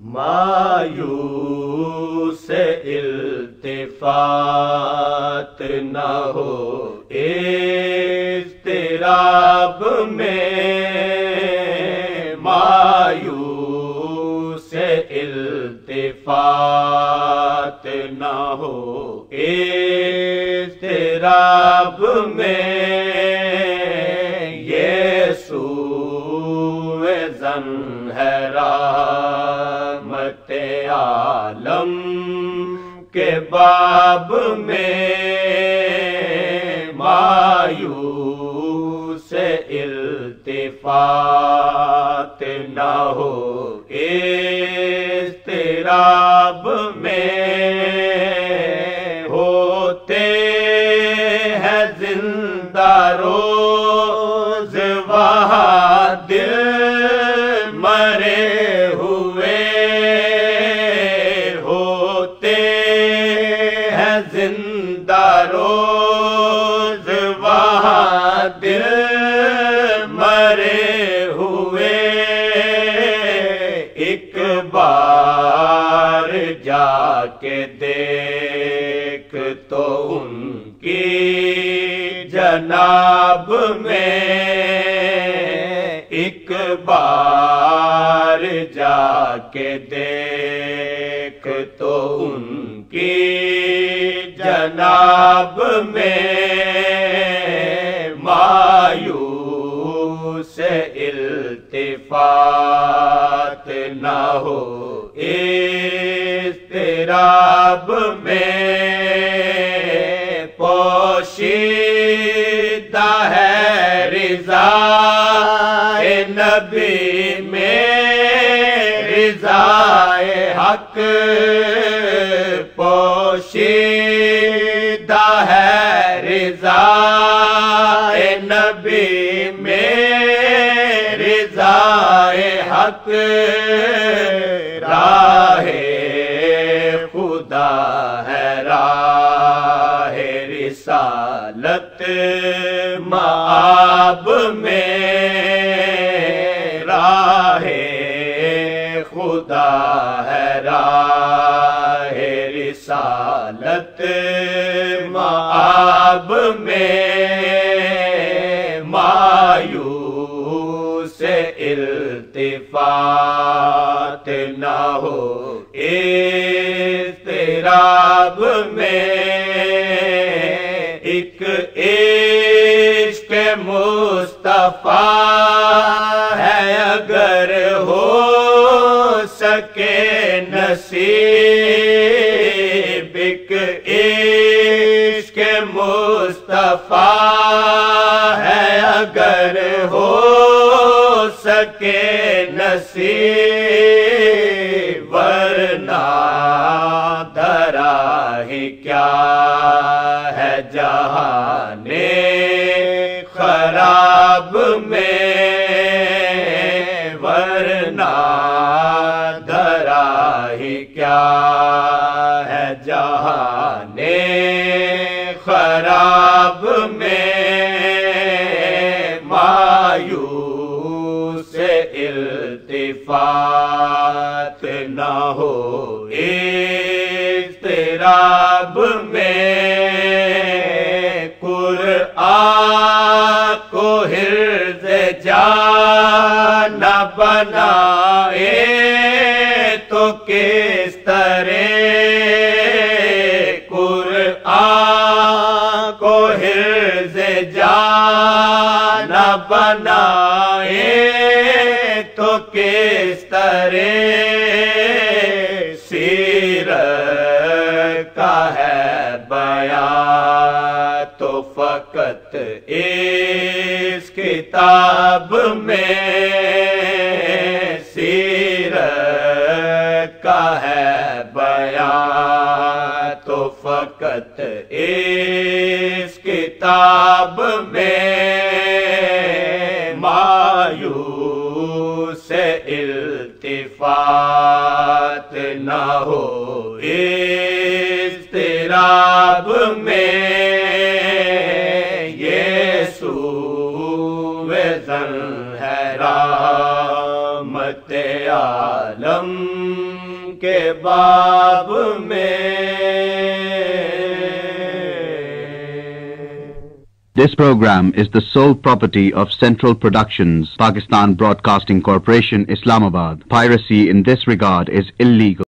مایوس التفات نہ ہو اضطراب میں، مایوس التفات نہ ہو اضطراب میں، یسوع زن ہے رحمت عالم کے باب میں، مایوس التفات نہ ہو اضطراب میں، ہوتے ہیں زندہ روز وہاں دل مرے ہوئے، ہوتے ہیں زندہ روز وہاں دل مرے ہوئے، ایک بار جا کے دیکھ تو ان کی جناب میں، ایک بار جا کے دیکھ تو ان کی جناب میں، مایوس التفات نہ ہو اضطراب میں، پوشیدہ ہے رضا نبی میں، رضا حق پوشیدہ ہے رضا نبی میں، رضا حق، راہ خدا ہے راہ رسالت مآب میں، راہ خدا ہے راہ رسالت مآب میں، مایوس التفات نہ ہو اضطراب میں، ایک عشق مصطفیٰ ہے اگر ہو سکے نصیب، ایک عشق مصطفیٰ ہے اگر ہو سکے نصیب، ورنہ دھرا ہی کیا ہے جہان خراب میں، ورنہ دھرا ہی کیا ہے جہان خراب میں، مایوس التفات نہ ہو اضطراب میں، قرآن کو حرز جان بنائے تو کس طرح، قرآن کو حرز جان بنائے تو کس طرح، سیرت کا ہے بیان تو فقط اس کتاب میں، سیرت کا ہے بیان تو فقط اس کتاب میں، مایوس التفات نہ ہو اضطراب میں، یسوع زن ہے رحمت عالم کے باب میں. This program is the sole property of Central Productions, Pakistan Broadcasting Corporation, Islamabad. Piracy in this regard is illegal.